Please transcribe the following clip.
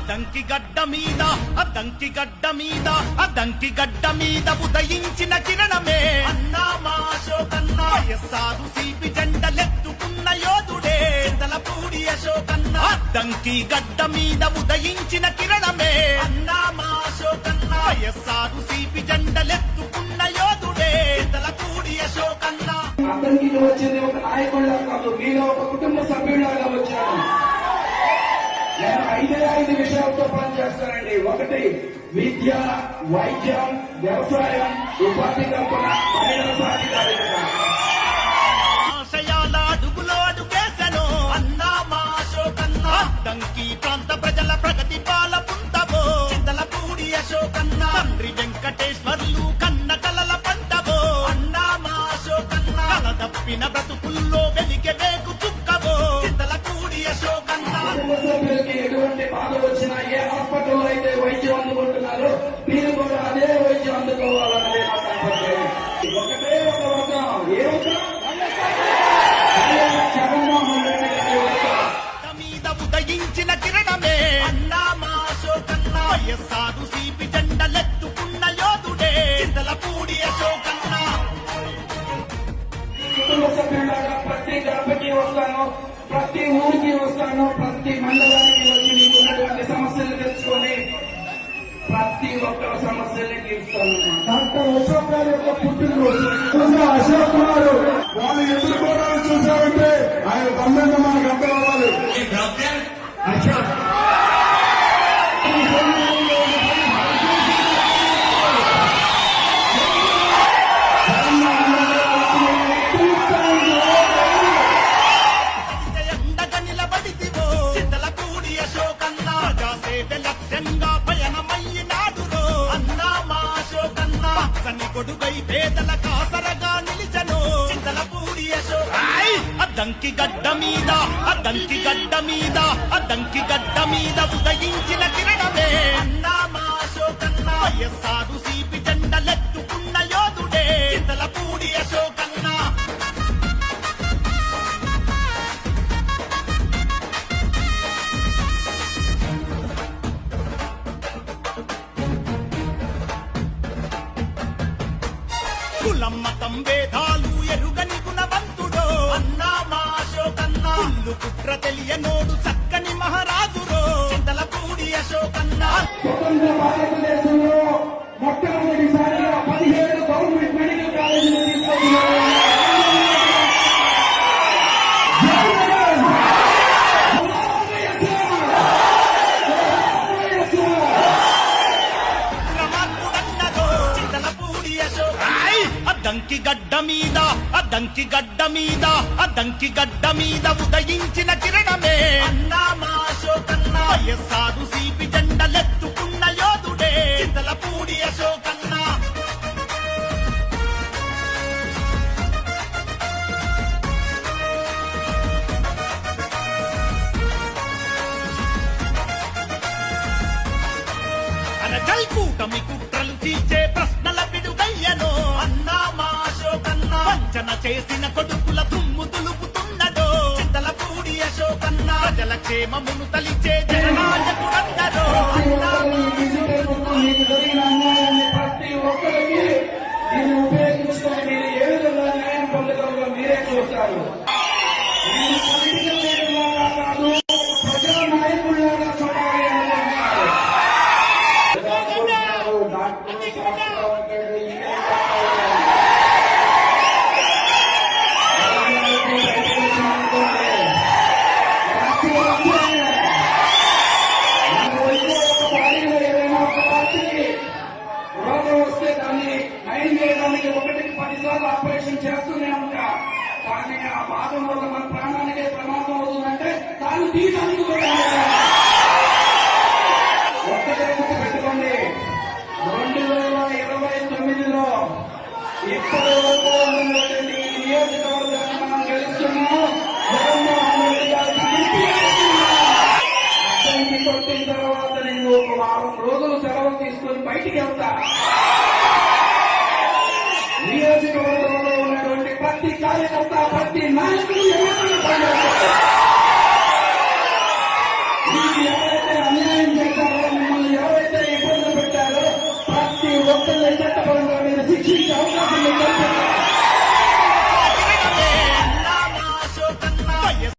అద్దంకి గడ్డ మీద అద్దంకి గడ్డ మీద అద్దంకి గడ్డ మీద ఉదయించిన కిరణమే అన్నా మా అశోకన్న ఎస్సారు సిపి జెండలెత్తుకున్న యోధుడే చింతలపూడి అశోకన్న అద్దంకి గడ్డ మీద ఉదయించిన కిరణమే అన్నా మా అశోకన్న ఎస్సారు సిపి జెండలెత్తుకున్న యోధుడే చింతలపూడి అశోకన్న. అద్దంకికి వచ్చింది ఒక నాయకుడిలా కాదు, మీరు ఒక కుటుంబ సభ్యుడిలాగా వచ్చారు. నేను 5 విషయాలతో పనిచేస్తానండి. ఒకటి విద్య, వైద్యం, వ్యవసాయం, ఉపాధి కల్పన, మహిళల సాధికారికత. ఆశయాల అడుగులో అడుగేసెను అన్నా మా అశోకన్న అద్దంకి ప్రాంత ప్రజల ప్రగతి పాల పుంతవో చింతలపూడి అశోకన్న తండ్రి వెంకటేశ్వర్లు కన్న కలల పంటవో అన్నా మా అశోకన్న కల తప్పిన బ్రతుకుల్లో వెలిగే వేగు చుక్కవో చింతలపూడి అశోకన్న. సభ్యులకి ఎటువంటి బాధ వచ్చినా ఏ హాస్పిటల్లో అయితే వైద్యం అందుకుంటున్నారో మీరు కూడా అదే వైద్యం అందుకోవాలన్నదే నా సంకల్పం. ఒకటే ఒక వర్గం, ఏ జగన్మోహన్ రెడ్డి గారి వర్గం మీద ఉదయించిన కిరణమే అన్నా మా అశోకన్న ఎస్సారు సిపి జెండలెత్తుకున్న యోధుడే చింతలపూడి అశోకన్న. కుటుంబ సభ్యులాగా ప్రతి గడపకి వస్తాను, ప్రతి ఊరికి వస్తాను, ప్రతి మండలానికి వచ్చి మీకున్నటువంటి సమస్యలు తెలుసుకొని ప్రతి ఒక్కరి సమస్యల్ని తీరుస్తాను. డాక్టర్ అశోక్ గారి యొక్క పుట్టినరోజు అశోక్ గారు వాళ్ళు ఎదుర్కోవడానికి చూశారంటే ఆయన తమ్మంగా మనకు అర్థం అవ్వాలి. ఎండగా నిలబడితివో చింతలపూడి అశోకన్న ప్రజాసేవ లక్ష్యంగా పయనమయ్యినాడురో అన్నా మా అశోకన్న పచ్చని గొడుగై పేదల కాసరగా నిలిచను చింతలపూడి అశోకన్న. అద్దంకి గడ్డ మీద అద్దంకి గడ్డ మీద అద్దంకి గడ్డ మీద ఉదయించిన కిరణమే అన్నా మా అశోకన్న ఎస్సారు సిపి జెండలెత్తుకున్న యోధుడే చింతలపూడి అశోకన్న. కులం మతం భేదాలు ఎరుగని గుణవంతుడో అన్నా మా అశోకన్న కుళ్ళు కుట్ర తెలియనోడు చక్కని మహారాజురో చింతలపూడి అశోకన్న. స్వతంత్ర భారతదేశంలో మొట్టమొదటిసారిగా 17 గవర్నమెంట్ మెడికల్ కాలేజీలు తీసుకొచ్చారు. అద్దంకి గడ్డ మీద అద్దంకి గడ్డ మీద అద్దంకి గడ్డ మీద ఉదయించిన కిరణమే అన్నా మా అశోకన్న ఎస్సారు సిపి జెండలెత్తుకున్న యోధుడే చింతలపూడి అశోకన్న. అనజల్ కూటమి కుట్రలు తీర్చే ప్రశ్నల పిడుగయ్యను అన్నా మా అశోకన్న వంచన చేసిన కొడుకుల తుమ్ము దులుపుతున్నదో చింతలపూడి అశోకన్న ప్రజల క్షేమమును తలిచే జననాయకుడన్నదో అన్నా మా మీకు జరిగిన అన్యాయాన్ని ప్రతి ఒక్కరికి దీన్ని ఉపయోగించుకొని మీరు ఏ విధంగా న్యాయం పొందగలరో మీరే చూస్తారు. నేను పొలిటికల్ లీడర్లాగా కాదు, ప్రజా నాయకుడిలాగా చూడాలి అనుకుంటున్నారు. డాక్టర్ వస్తే దాన్ని నయం చేయడానికి 1-10 సార్లు ఆపరేషన్ చేస్తూనే ఉంటా. కానీ ఆ భాగం వల్ల మన ప్రాణానికే ప్రమాదం అవుతుందంటే దాన్ని తీయడానికి కూడా ఒక్కటే గుర్తు పెట్టుకోండి. 2029లో ఇప్పటి వరకు ఉన్నటువంటి ఈ నియోజకవర్గాన్ని మనం గెలుస్తున్నాం. జగన్మోహన్ రెడ్డి గారికి అద్దంకి కొట్టిన తర్వాత నేను ఒక వారం రోజులు సెలవు తీసుకుని బయటికి వెళ్తా. నియోజకవర్గంలో ఉన్నటువంటి ప్రతి కార్యకర్త, ప్రతి నాయకుడు ఎవరైతే అన్యాయం చేశారో స్విచ్ ఆఫ్